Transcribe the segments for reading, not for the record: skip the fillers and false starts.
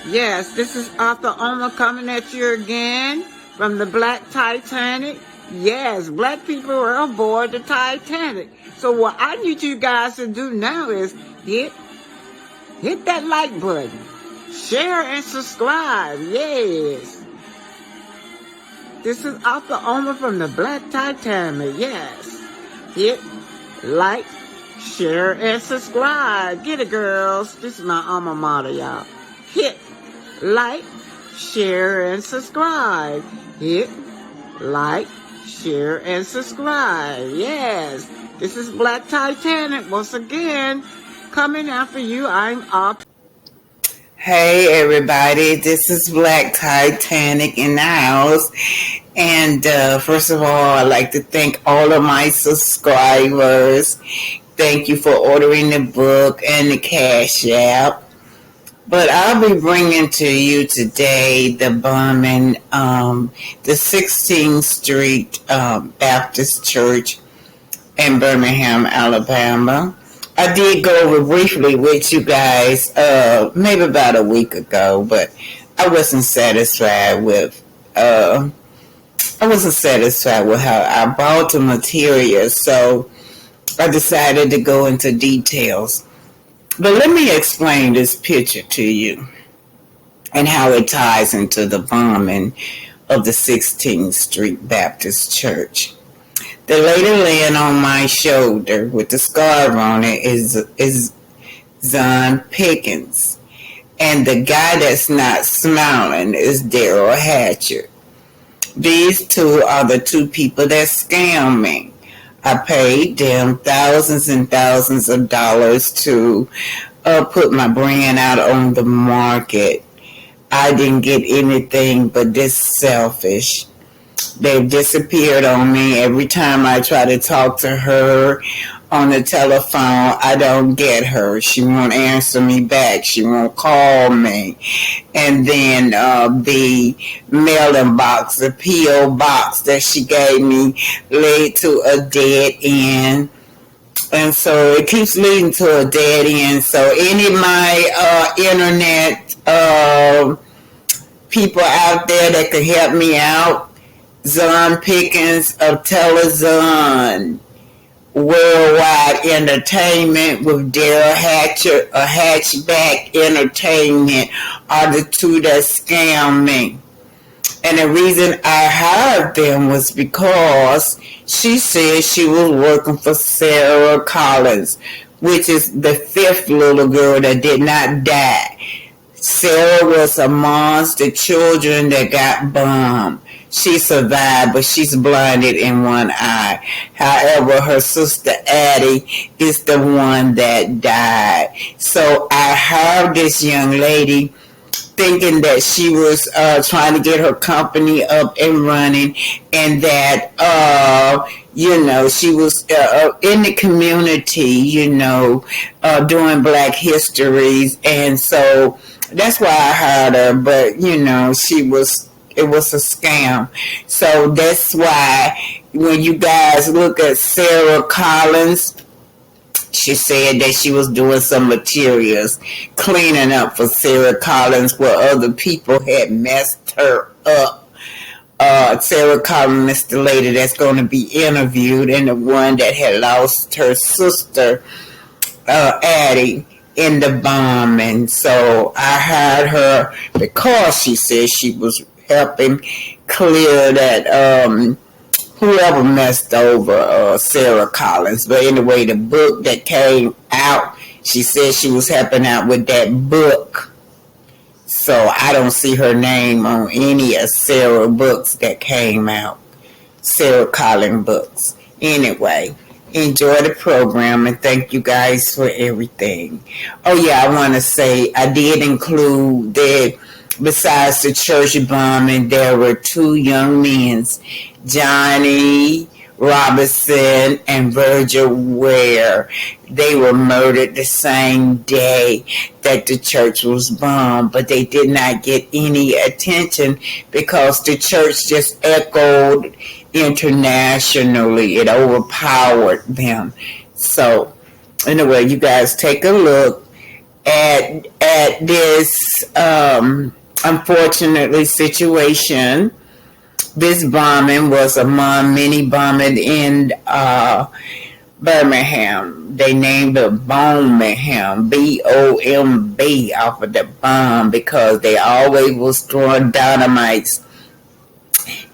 Yes, this is Arthur Oma coming at you again from the Black Titanic. Yes, black people are aboard the Titanic. So what I need you guys to do now is hit that like button, share and subscribe. Yes. This is Arthur Oma from the Black Titanic. Yes. Hit like, share, and subscribe. Get it, girls. This is my alma mater, y'all. Hit like, share, and subscribe. Hit like, share, and subscribe. Yes. This is Black Titanic once again. Coming after you, I'm up. Hey everybody, this is Black Titanic in the house. And first of all, I'd like to thank all of my subscribers. Thank you for ordering the book and the Cash App. But I'll be bringing to you today the bombing, the 16th Street Baptist Church in Birmingham, Alabama. I did go over briefly with you guys maybe about a week ago, but I wasn't satisfied with how I bought the material, so I decided to go into details. But let me explain this picture to you and how it ties into the bombing of the 16th Street Baptist Church. The lady laying on my shoulder with the scar on it is Zon Pickens. And the guy that's not smiling is Daryl Hatcher. These two are the two people that scammed me. I paid them thousands and thousands of dollars to put my brand out on the market. I didn't get anything but this selfish. They've disappeared on me. Every time I try to talk to her on the telephone, I don't get her. She won't answer me back. She won't call me. And then the mailing box, the P.O. box that she gave me led to a dead end. And so it keeps leading to a dead end. So any of my internet people out there that could help me out, Zon Pickens of Telezon Worldwide Entertainment with Daryl Hatcher of Hatchback Entertainment are the two that scammed me. And the reason I hired them was because she said she was working for Sarah Collins, which is the fifth little girl that did not die. Sarah was amongst the children that got bombed. She survived, but she's blinded in one eye. However, her sister Addie is the one that died. So I hired this young lady thinking that she was trying to get her company up and running, and that, she was in the community, doing Black histories. And so that's why I hired her. But, it was a scam. So that's why when you guys look at Sarah Collins, she said that she was doing some materials, cleaning up for Sarah Collins where other people had messed her up. Sarah Collins is the lady that's going to be interviewed, and the one that had lost her sister, Addie, in the bombing. So I hired her because she said she was helping clear that whoever messed over Sarah Collins. But anyway, the book that came out, she said she was helping out with that book. So I don't see her name on any of Sarah books that came out. Sarah Collins books. Anyway, enjoy the program and thank you guys for everything. Oh yeah, I want to say I did include that besides the church bombing, there were two young men, Johnny Robinson and Virgil Ware. They were murdered the same day that the church was bombed, but they did not get any attention because the church just echoed internationally. It overpowered them. So anyway, you guys take a look at this unfortunately situation. This bombing was among many bombing in Birmingham. They named it Birmingham, B-O-M-B, off of the bomb because they always was throwing dynamites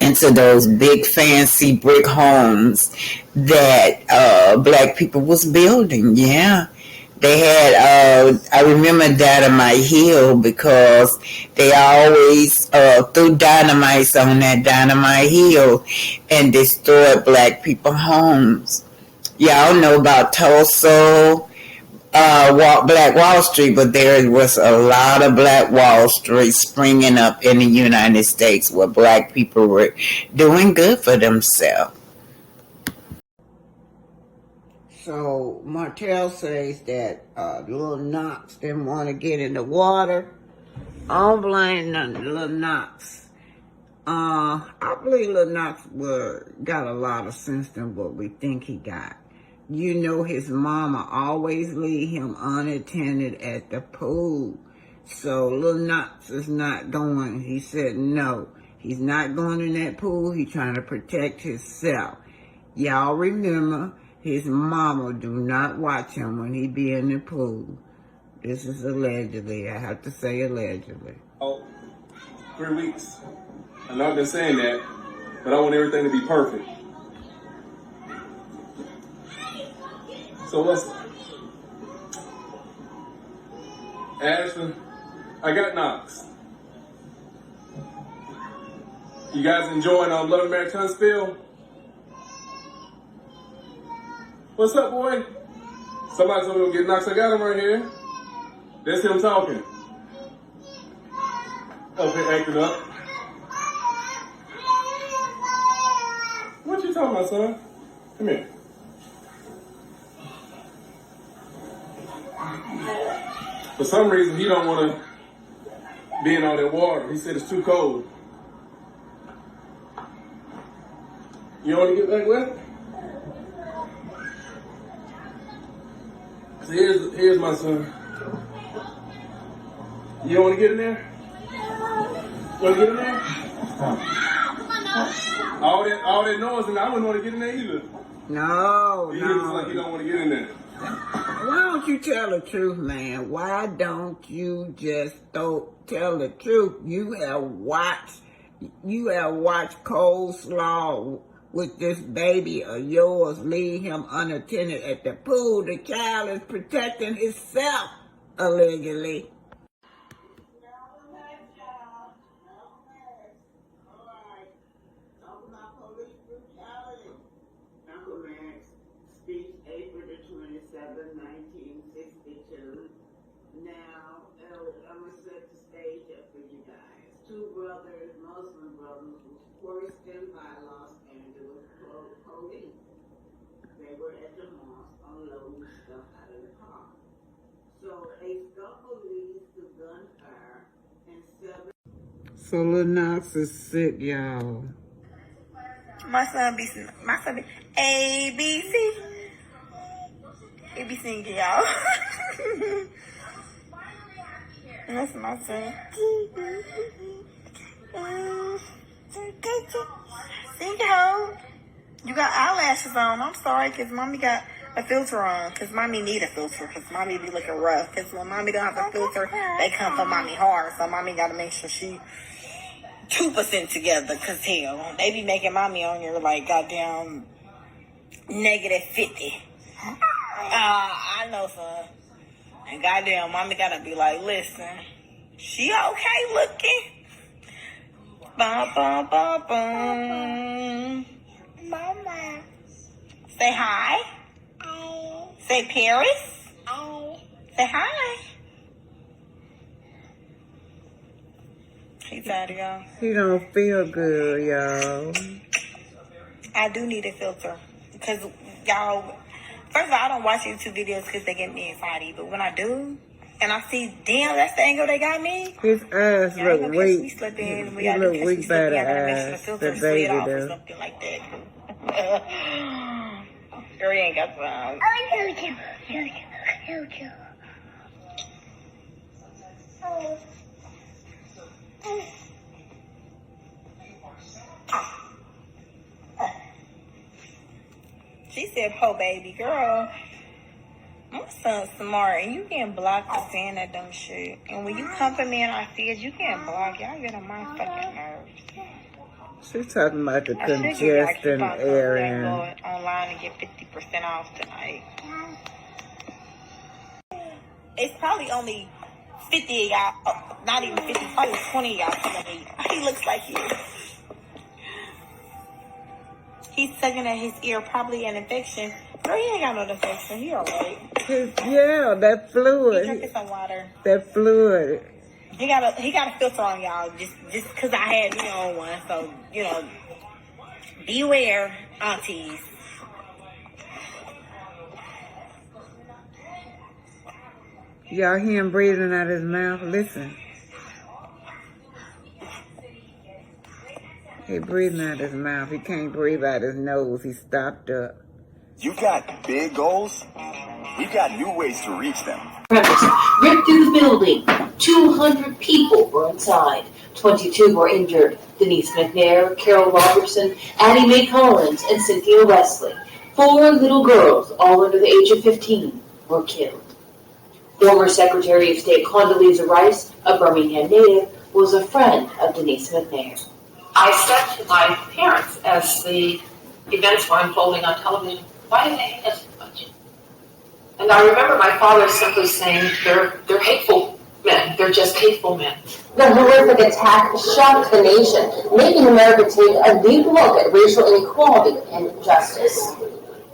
into those big fancy brick homes that black people was building. Yeah. They had, I remember Dynamite Hill because they always threw dynamites on that Dynamite Hill and destroyed black people's homes. Y'all know about Tulsa, Black Wall Street, but there was a lot of Black Wall Street springing up in the United States where black people were doing good for themselves. So Martell says that little Knox didn't want to get in the water. I don't blame none of little Knox. I believe little Knox got a lot of sense than what we think he got. You know, his mama always leave him unattended at the pool. So little Knox is not going. He said no. He's not going in that pool. He's trying to protect himself. Y'all remember, his mama do not watch him when he be in the pool. This is allegedly. I have to say allegedly. Oh, 3 weeks. I know I've been saying that, but I want everything to be perfect. So what's... Ashton, I got Knox. You guys enjoying Love and Marriage Huntsville? What's up, boy? Somebody told me to get Knox. I got him right here. That's him talking. Up here acting up. What you talking about, son? Come here. For some reason, he don't want to be in all that water. He said it's too cold. You want to get back wet? So here's my son. You don't want to get in there? You want to get in there? All that noise, and I wouldn't want to get in there either. No. He looks like he don't want to get in there. Why don't you tell the truth, man? Why don't you just tell the truth? You have watched Coleslaw with this baby of yours, leave him unattended at the pool. The child is protecting himself, allegedly. Two brothers, Muslim brothers, were forced in by Los Angeles police. They were at the mosque unloading stuff out of the car. So a scuffle leads to gunfire and 7. So Lil Knox is sick, y'all. My son be A, B, C. He be singing, y'all. That's my son. Sing ho. You got eyelashes on. I'm sorry, because mommy got a filter on. Because mommy need a filter. Because mommy be looking rough. Because when mommy don't have a filter, they come for mommy hard. So mommy got to make sure she 2% together. Because hell, they be making mommy on here like goddamn -50. I know, son. And goddamn, mommy gotta be like, listen, she okay looking? Bum, bum, bum, bum. Mama. Say hi. Hi. Say Paris. Hi. Say hi. He's out of y'all. He don't feel good, y'all. I do need a filter. Because y'all... First of all, I don't watch YouTube videos because they get me anxiety. But when I do, and I see, damn, that's the angle they got me. His eyes look weak. We slipping. He look weak by the eyes. The baby off or does. something like that. Girl, you ain't got some. She said, "Po baby girl, my son's smart, and you can't block for saying that dumb shit. And when you come for me in our field, you can't block. Y'all get on my fucking nerves." She's talking about the I should give y'all a congestion coupon code area. and go online and get 50% off tonight. It's probably only 50 of y'all, not even 50, probably 20 of y'all coming to eat. He looks like you. He's tugging at his ear, probably an infection. Girl, he ain't got no infection. He all right. Yeah, that He fluid. drinking some water. That fluid. He got a filter on, y'all, just because I had me on one. So, beware, aunties. Y'all hear him breathing out his mouth? Listen. He breathing out his mouth. He can't breathe out his nose. He stopped up. You got big goals? We've got new ways to reach them. Ripped through the building. 200 people were inside. 22 were injured. Denise McNair, Carol Robertson, Addie Mae Collins, and Cynthia Wesley. 4 little girls, all under the age of 15, were killed. Former Secretary of State Condoleezza Rice, a Birmingham native, was a friend of Denise McNair. I said to my parents as the events were unfolding on television, "Why do they hate us so much?" And I remember my father simply saying, they're hateful men. They're just hateful men. The horrific attack shocked the nation, making America take a deep look at racial inequality and injustice.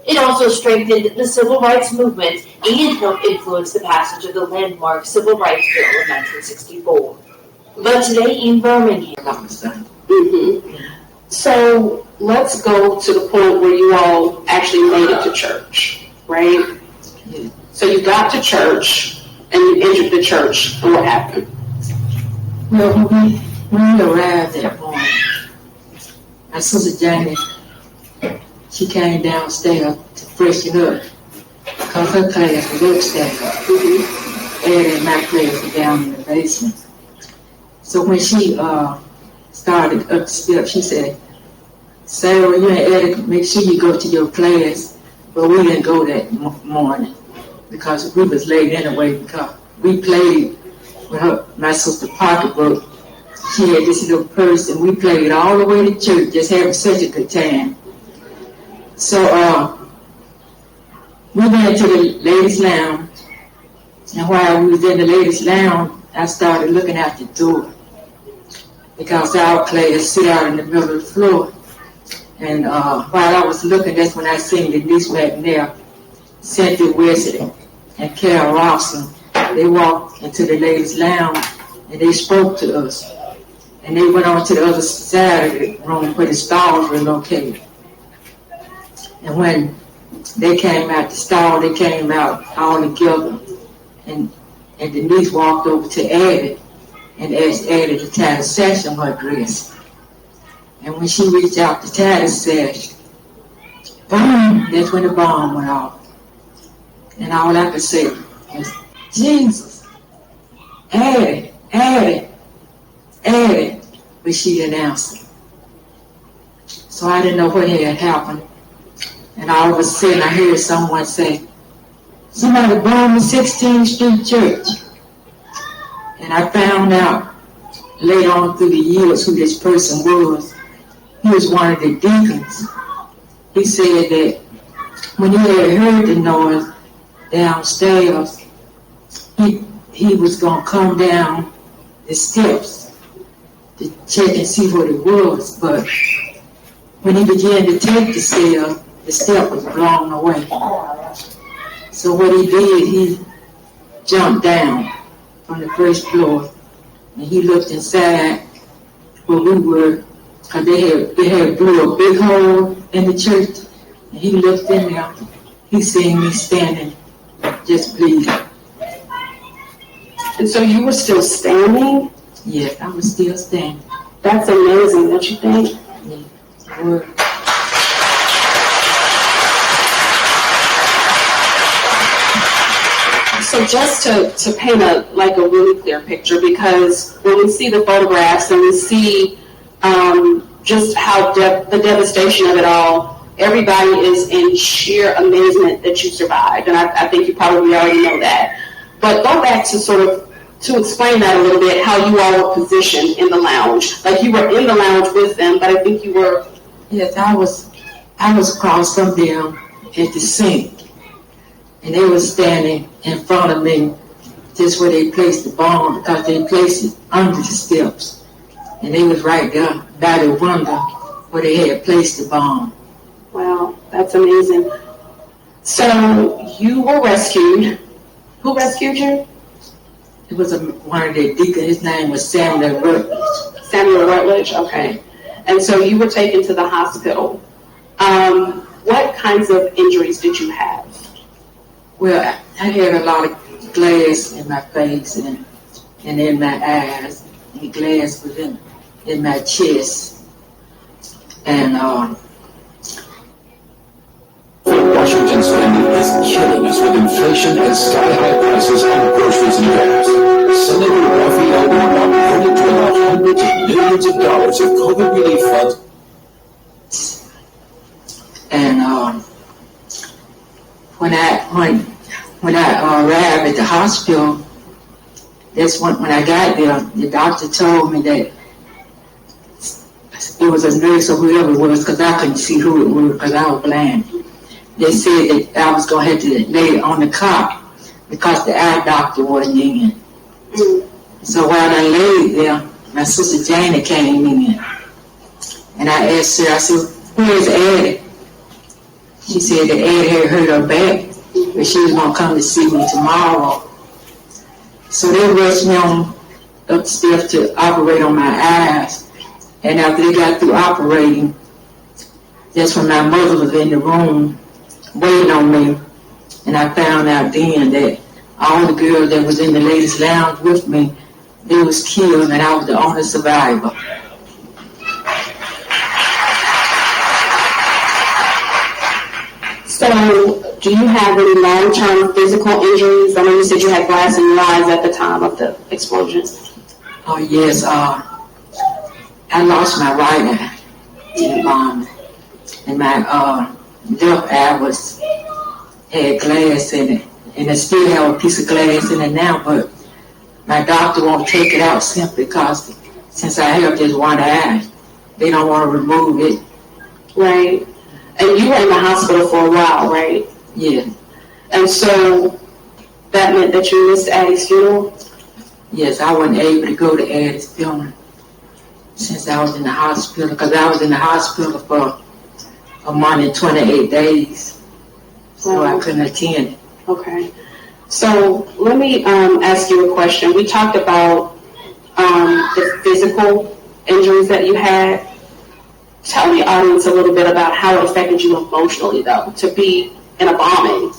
It also strengthened the civil rights movement and helped influence the passage of the landmark Civil Rights Bill of 1964. But today in Birmingham, So let's go to the point where you all actually made it to church, right? So you got to church and you entered the church, and what happened? Well, when we arrived that morning, my sister Jenny, she came downstairs to freshen up because her class was upstairs. Addie and my class were down in the basement. So when she started up the steps, she said, "Sarah, you and Addie, make sure you go to your class." But we didn't go that morning because we was late anyway, because we played with her, my sister pocketbook. She had this little purse, and we played all the way to church, just having such a good time. So we went to the ladies' lounge, and while we was in the ladies' lounge, I started looking out the door because our class sit out in the middle of the floor. And while I was looking, that's when I seen Denise McNair, Cynthia Wesley, and Carol Robson. They walked into the ladies' lounge and they spoke to us. And they went on to the other side of the room where the stalls were located. And when they came out the stall, they came out all together. And Denise walked over to Addie and asked Addie to tie the sash on her dress. And when she reached out to tie the sash, boom, that's when the bomb went off. And all I could say was, "Jesus, Addie, Addie, Addie," but she didn't answer. So I didn't know what had happened. And all of a sudden I heard someone say, "Somebody bombed the 16th Street Church." And I found out later on through the years who this person was. He was one of the deacons. He said that when he had heard the noise downstairs, he was going to come down the steps to check and see what it was. But when he began to take the step was blown away. So what he did, he jumped down from the first floor and he looked inside where we were, because they had blew a big hole in the church, and he looked in there. He seen me standing, just bleeding. And so you were still standing? Yeah, I was still standing. That's amazing, don't you think? Yeah. So just to paint a really clear picture, because when we see the photographs and we see just how the devastation of it all, everybody is in sheer amazement that you survived, and I think you probably already know that. But go back to explain that a little bit, how you all were positioned in the lounge. Like you were in the lounge with them, but I think you were... Yes, I was across from them at the sink. And they were standing in front of me, just where they placed the bomb, because they placed it under the steps. And they was right there by the window where they had placed the bomb. Wow, that's amazing. So you were rescued. Who rescued you? It was one of the deacons. His name was Samuel Rutledge. Samuel Rutledge, okay. And so you were taken to the hospital. What kinds of injuries did you have? Well, I had a lot of glass in my face and in my eyes. And glass was in my chest. And Washington spending is killing us with inflation and sky-high prices on groceries and gas. Senator Raphael Warnock voted to allow hundreds of millions of dollars of COVID relief funds. And when I arrived at the hospital, that's when I got there, the doctor told me that it was a nurse or whoever it was, because I couldn't see who it was because I was blind. They said that I was going to have to lay on the cot because the eye doctor wasn't in. So while I laid there, my sister Janie came in. And I asked her, I said, "Where's Addie?" She said that Addie had hurt her back, but she was going to come to see me tomorrow. So they rushed me on upstairs to operate on my eyes. And after they got through operating, that's when my mother was in the room waiting on me. And I found out then that all the girls that was in the ladies' lounge with me, they was killed, and I was the only survivor. So, do you have any long-term physical injuries? I know you said you had glass in your eyes at the time of the explosion. Oh, yes. I lost my right eye in the bomb. And my left eye had glass in it. And I still have a piece of glass in it now, but my doctor won't take it out simply because since I have just one eye, they don't want to remove it. Right. And you were in the hospital for a while, right? Yeah. And so that meant that you missed Addie's funeral? Yes, I wasn't able to go to Addie's funeral since I was in the hospital, because I was in the hospital for a month and 28 days, so I couldn't attend it. Okay. So let me ask you a question. We talked about the physical injuries that you had. Tell the audience a little bit about how it affected you emotionally, though, to be in a bombing.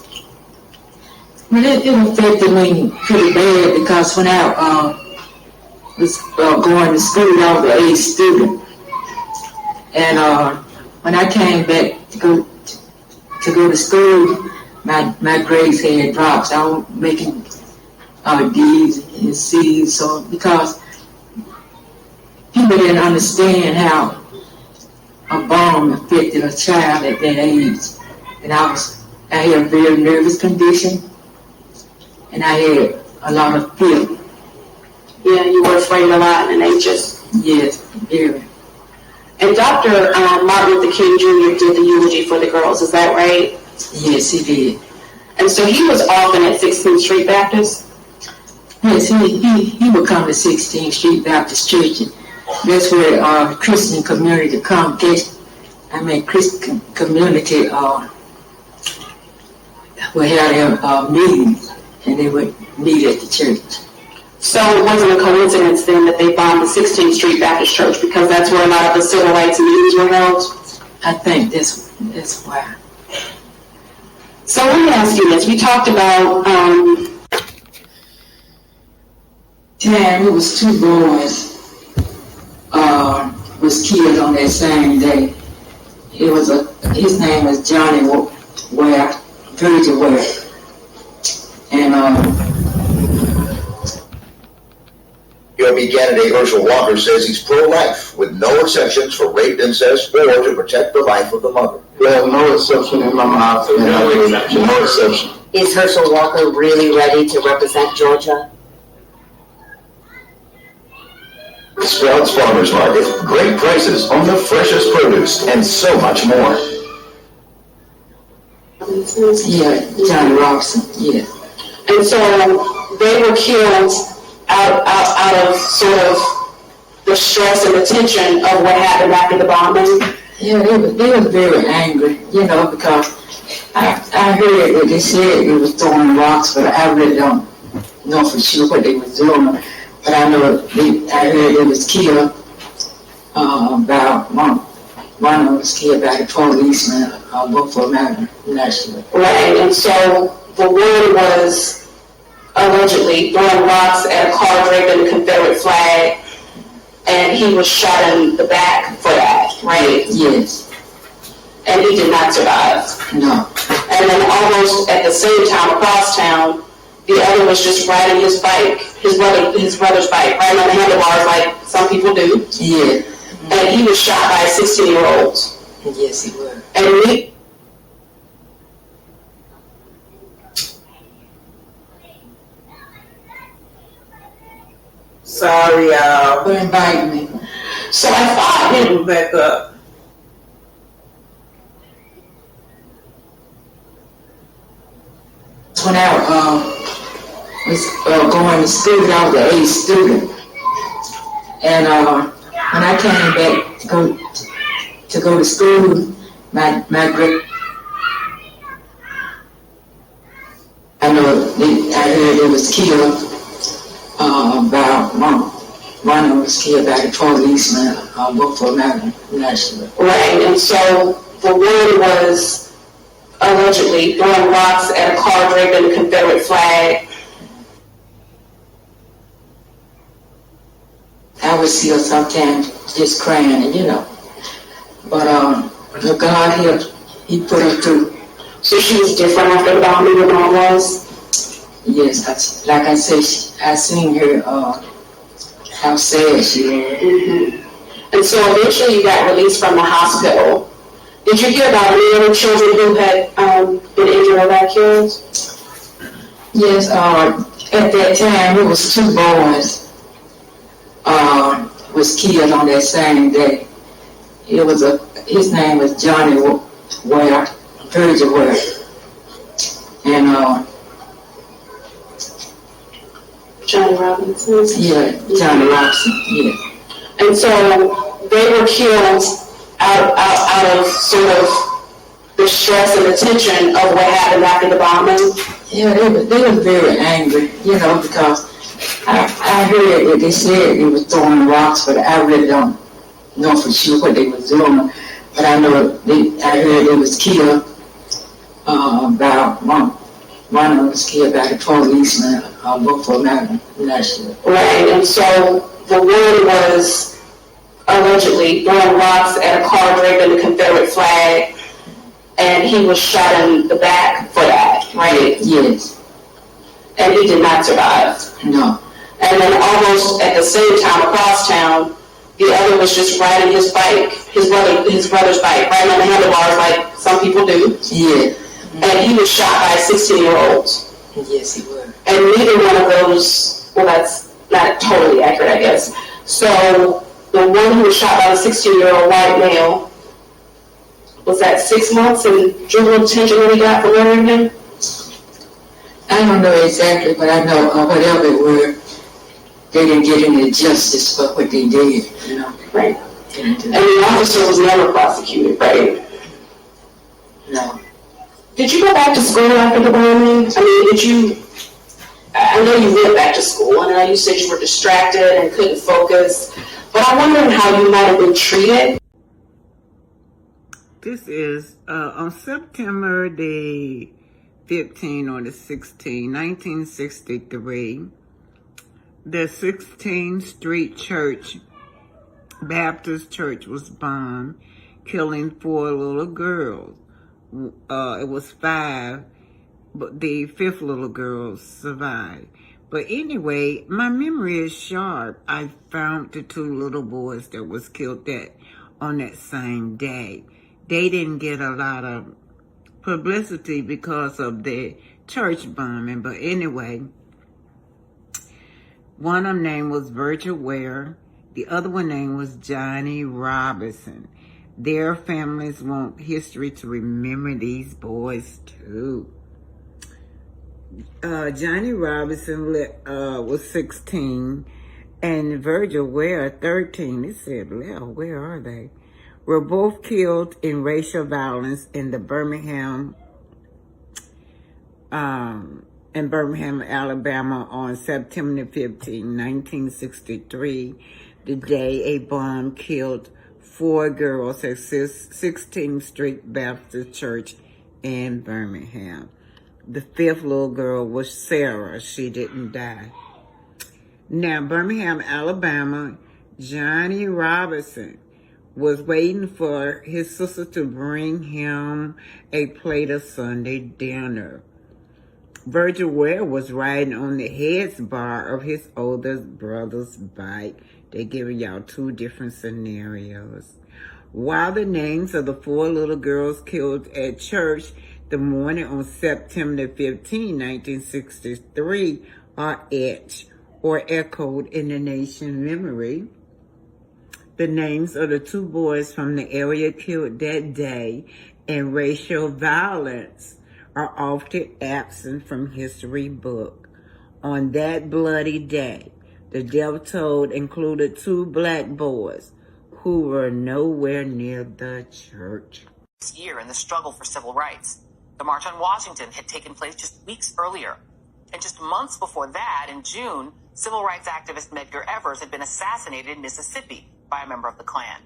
Well, it affected me pretty bad because when I was going to school, I was an A student. And when I came back to go to school, my grades had dropped. So I was making D's and C's. So because people didn't understand how a bomb affected a child at that age. And I had a very nervous condition, and I had a lot of fear. Yeah, you were afraid a lot, and they just... Yes, very. And Dr. Martin Luther King Jr. did the eulogy for the girls, is that right? Yes, he did. And so he was often at 16th Street Baptist? Yes, he would come to 16th Street Baptist Church. And that's where Christian community come. Christian community would have their meetings, and they would meet at the church. So it wasn't a coincidence then that they bombed the 16th Street Baptist Church, because that's where a lot of the civil rights meetings were held? I think that's why. So let me ask you this. We talked about... it was two boys was killed on that same day. His name was Johnny Ware, Virgil Ware. And GOP candidate Herschel Walker says he's pro-life, with no exceptions for rape, incest, or to protect the life of the mother. There's no exception in my mind. No exception. Is Herschel Walker really ready to represent Georgia? Sprouts Farmers Market. Great prices on the freshest produce and so much more. Yeah, Johnny Robinson, yeah. And so they were killed out of sort of the stress and the tension of what happened after the bombing. Yeah, they were very angry, because I heard that they said they was throwing rocks, but I really don't know for sure what they was doing. But I know I heard they was killed about one of them was killed by the policeman work for America nationally. Right, and so the one was allegedly throwing rocks at a car draped in the Confederate flag, and he was shot in the back for that, right? Yes. And he did not survive. No. And then almost at the same time across town, the other was just riding his bike, his brother's bike, right on the handlebars like some people do. Yeah. And he was shot by a 16-year-old. Yes, he was. And Sorry, y'all. For inviting me. So I thought him back up. When I was going to school, I was an A student, and when I came back to go to school, my great I heard it was killed. About one of them was killed by the policeman work for America nationally. Right, and so the one was allegedly throwing rocks at a car draped in the Confederate flag. I would see her sometimes just crying, but God he put her through. So she was different after the bombing than mom was? Yes, like I said, I seen her, how sad she was. Mm-hmm. And so eventually you got released from the hospital. Did you hear about any other children who had been injured or got killed? Yes, at that time it was 2 boys was killed on that same day. His name was Johnny Ware, Virgil Ware, and Johnny Robinson? Yeah, Johnny Robinson, yeah. And so they were killed out of sort of the stress and the tension of what happened after the bombing? Yeah, they were very angry, because I heard that they said they was throwing rocks, but I really don't know for sure what they was doing. But I know I heard they was killed about one of them was killed by the policeman work for America nationally. Right, and so the one was allegedly throwing rocks at a car draped in the Confederate flag, and he was shot in the back for that, right? Yes. And he did not survive. No. And then almost at the same time across town, the other was just riding his bike, his brother's bike, right on the handlebars like some people do. Yeah. And he was shot by a 16-year-old. Yes, he was. And neither one of those, well, that's not totally accurate, I guess. So the one who was shot by the 16-year-old white male, was that 6 months in juvenile detention that he got for murdering him? I don't know exactly, but I know whatever it were, they didn't get any justice for what they did, Right. And the officer was never prosecuted, right? No. Did you go back to school after the bombing? I mean, I know you went back to school, and I know you said you were distracted and couldn't focus, but I wonder how you might have been treated. This is on September the 15th or the 16th, 1963, the 16th Street Church, Baptist Church, was bombed, killing 4 little girls. It was 5, but the 5th little girl survived. But anyway, my memory is sharp. I found the 2 little boys that was killed on that same day. They didn't get a lot of publicity because of the church bombing. But anyway, one of them name was Virgil Ware. The other one name was Johnny Robinson. Their families want history to remember these boys too. Johnny Robinson was 16 and Virgil Ware 13. It said, well, where are they? Were both killed in racial violence in the Birmingham, Alabama on September 15, 1963, the day a bomb killed 4 girls at 16th Street Baptist Church in Birmingham. The 5th little girl was Sarah. She didn't die. Now, Birmingham, Alabama, Johnny Robinson was waiting for his sister to bring him a plate of Sunday dinner. Virgil Ware was riding on the heads bar of his oldest brother's bike. They're giving y'all 2 different scenarios. While the names of the 4 little girls killed at church the morning on September 15, 1963 are etched or echoed in the nation's memory, the names of the 2 boys from the area killed that day and racial violence are often absent from history book. On that bloody day, the death toll included 2 black boys who were nowhere near the church. This year in the struggle for civil rights. The March on Washington had taken place just weeks earlier. And just months before that, in June, civil rights activist Medgar had been assassinated in Mississippi by a member of the Klan.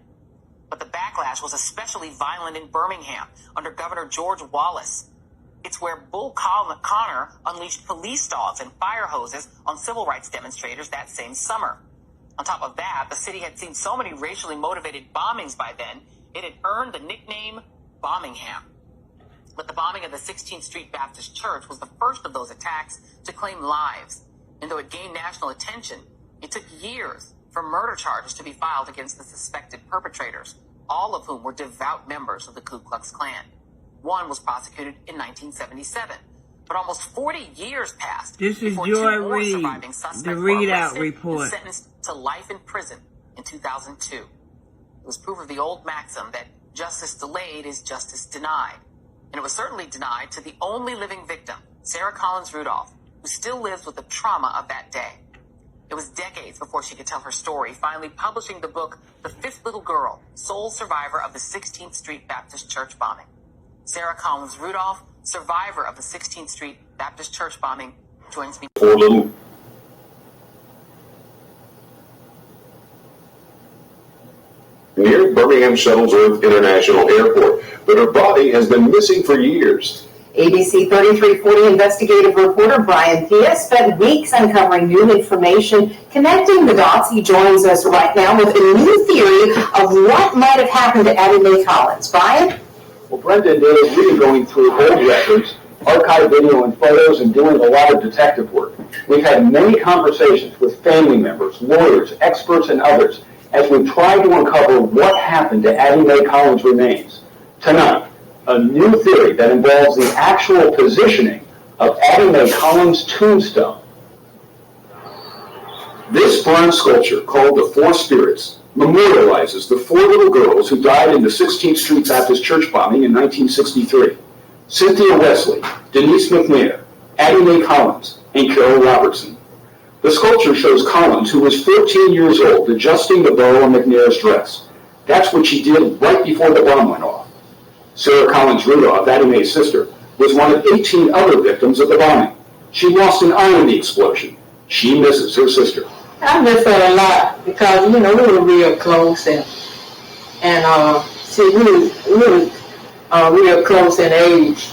But the backlash was especially violent in Birmingham under Governor George Wallace. It's where Bull Connor unleashed police dogs and fire hoses on civil rights demonstrators that same summer. On top of that, the city had seen so many racially motivated bombings by then, it had earned the nickname Bombingham. But the bombing of the 16th Street Baptist Church was the first of those attacks to claim lives. And though it gained national attention, it took years for murder charges to be filed against the suspected perpetrators, all of whom were devout members of the Ku Klux Klan. One was prosecuted in 1977, but almost 40 years passed This is before Joy 2 more Reid, surviving the suspects were Readout arrested Report. and sentenced to life in prison in 2002. It was proof of the old maxim that justice delayed is justice denied. And it was certainly denied to the only living victim, Sarah Collins Rudolph, who still lives with the trauma of that day. It was decades before she could tell her story, finally publishing the book, The 5th Little Girl, Sole Survivor of the 16th Street Baptist Church Bombing. Sarah Collins Rudolph, survivor of the 16th Street Baptist Church Bombing, joins me. Near Birmingham Shuttlesworth International Airport, but her body has been missing for years. ABC 3340 investigative reporter Brian Thea spent weeks uncovering new information, connecting the dots. He joins us right now with a new theory of what might have happened to Addie Mae Collins. Brian? Well, Brenda did really going through old records, archived video and photos, and doing a lot of detective work. We've had many conversations with family members, lawyers, experts, and others as we try to uncover what happened to Addie Mae Collins' remains. Tonight, a new theory that involves the actual positioning of Addie Mae Collins' tombstone. This bronze sculpture, called the Four Spirits, memorializes the 4 little girls who died in the 16th Street Baptist Church bombing in 1963. Cynthia Wesley, Denise McNair, Addie Mae Collins, and Carol Robertson. The sculpture shows Collins, who was 14 years old, adjusting the bow on McNair's dress. That's what she did right before the bomb went off. Sarah Collins Rudolph, Addie Mae's sister, was one of 18 other victims of the bombing. She lost an eye in the explosion. She misses her sister. I miss her a lot because, we were real close and we were real close in age.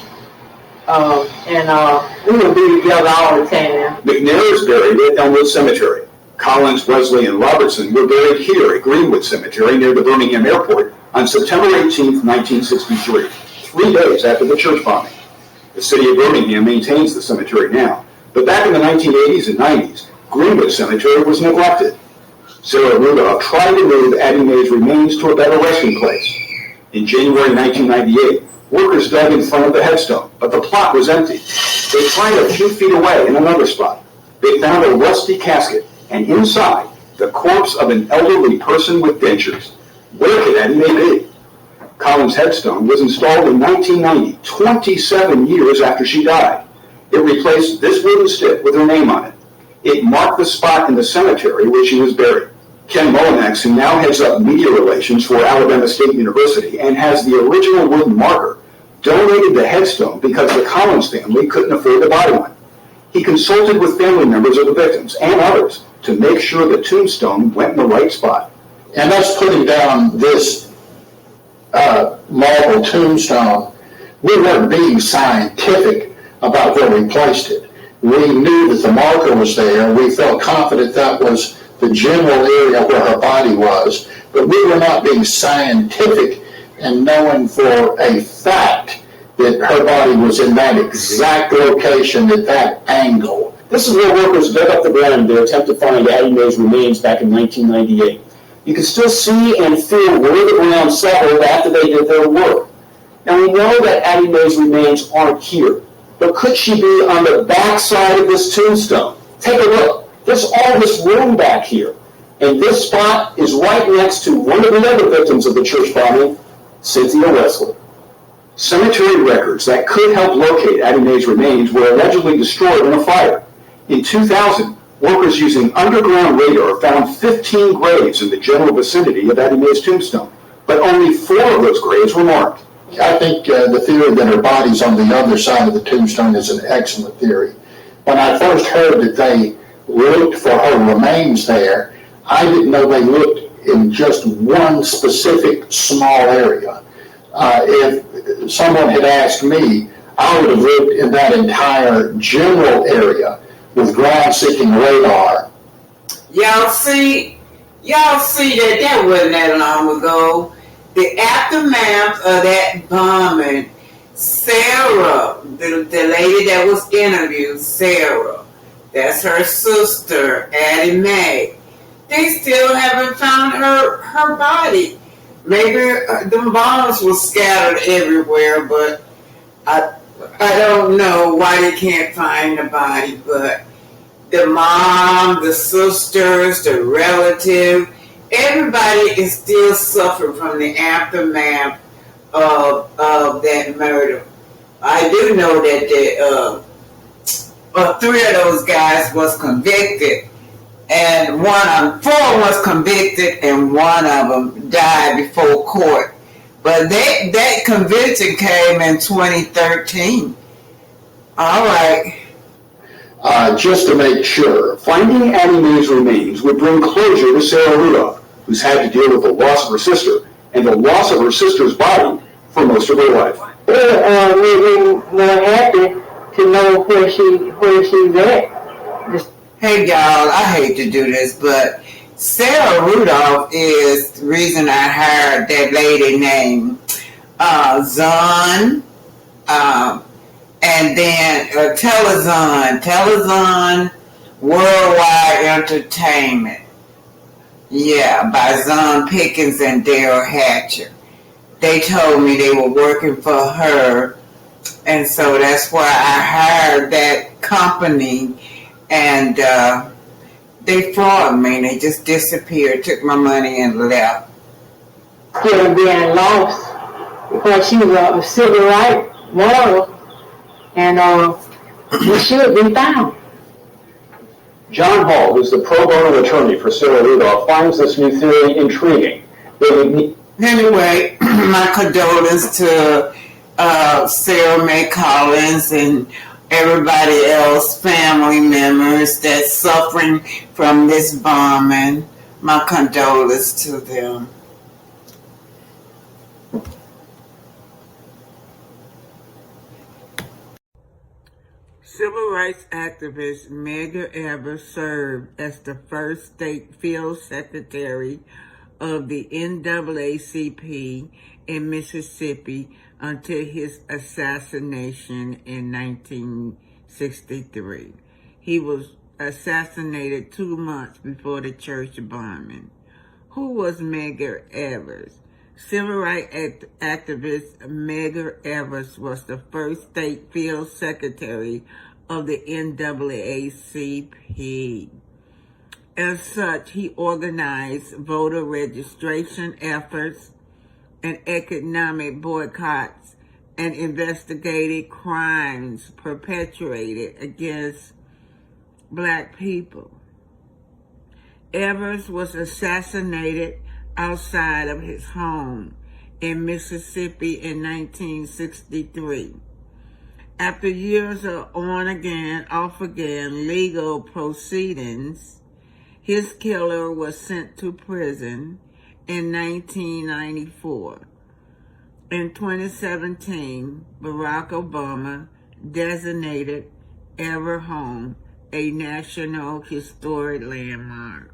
We would be together all the time. McNair is buried at Elmwood Cemetery. Collins, Wesley, and Robertson were buried here at Greenwood Cemetery near the Birmingham Airport on September 18, 1963, 3 days after the church bombing. The city of Birmingham maintains the cemetery now. But back in the 1980s and 90s, Greenwood Cemetery was neglected. Sarah Rudolph tried to move Addie Mae's remains to a better resting place. In January 1998, workers dug in front of the headstone, but the plot was empty. They tried a few feet away in another spot. They found a rusty casket, and inside, the corpse of an elderly person with dentures. Where could Addie Mae be? Collins' headstone was installed in 1990, 27 years after she died. It replaced this wooden stick with her name on it. It marked the spot in the cemetery where she was buried. Ken Mullinex, who now heads up media relations for Alabama State University and has the original wooden marker, donated the headstone because the Collins family couldn't afford to buy one. He consulted with family members of the victims and others to make sure the tombstone went in the right spot. And us putting down this marble tombstone, we weren't being scientific about where we placed it. We knew that the marker was there. We felt confident that was the general area where her body was, but we were not being scientific and knowing for a fact that her body was in that exact location at that angle. This is where workers dug up the ground in their attempt to find Addie Mae's remains back in 1998. You can still see and feel where the ground settled after they did their work. Now we know that Addie Mae's remains aren't here, but could she be on the back side of this tombstone? Take a look. There's all this room back here, and this spot is right next to one of the other victims of the church bombing, Cynthia Wesley. Cemetery records that could help locate Addie Mae's remains were allegedly destroyed in a fire. In 2000, workers using underground radar found 15 graves in the general vicinity of Addie Mae's tombstone, but only 4 of those graves were marked. I think the theory that her body's on the other side of the tombstone is an excellent theory. When I first heard that they looked for her remains there, I didn't know they looked in just one specific small area. If someone had asked me, I would have looked in that entire general area with ground-seeking radar. Y'all see that wasn't that long ago. The aftermath of that bombing, Sarah, the lady that was interviewed, Sarah, that's her sister, Addie Mae. They still haven't found her body. Maybe the bombs were scattered everywhere, but I don't know why they can't find the body. But the mom, the sisters, the relative, everybody is still suffering from the aftermath of that murder. I do know that 3 of those guys was convicted, and 4 was convicted, and 1 of them died before court. But that conviction came in 2013. All right. Just to make sure, finding Addie Mae's remains would bring closure to Sarah Rudolph, who's had to deal with the loss of her sister and the loss of her sister's body for most of her life. We're happy to know where she's at. Hey y'all, I hate to do this, but Sarah Rudolph is the reason I hired that lady named Zahn, and then Telezon Worldwide Entertainment. Yeah, by Zahn Pickens and Daryl Hatcher. They told me they were working for her, and so that's why I hired that company, and they frauded me. They just disappeared, took my money, and left. Still being lost because she was a civil rights model, and we should be found. John Hall, who's the pro bono attorney for Sarah Rudolph, finds this new theory intriguing. Anyway, my condolences to Sarah Mae Collins and everybody else, family members that's suffering from this bombing. My condolences to them. Civil rights activist Medgar served as the first state field secretary of the NAACP in Mississippi until his assassination in 1963. He was assassinated 2 months before the church bombing. Who was Medgar Evers? Civil rights activist Medgar Evers was the first state field secretary of the NAACP. As such, he organized voter registration efforts and economic boycotts and investigated crimes perpetrated against Black people. Evers was assassinated outside of his home in Mississippi in 1963. After years of on-again, off-again legal proceedings, his killer was sent to prison in 1994. In 2017, Barack Obama designated Evers' home a National Historic Landmark.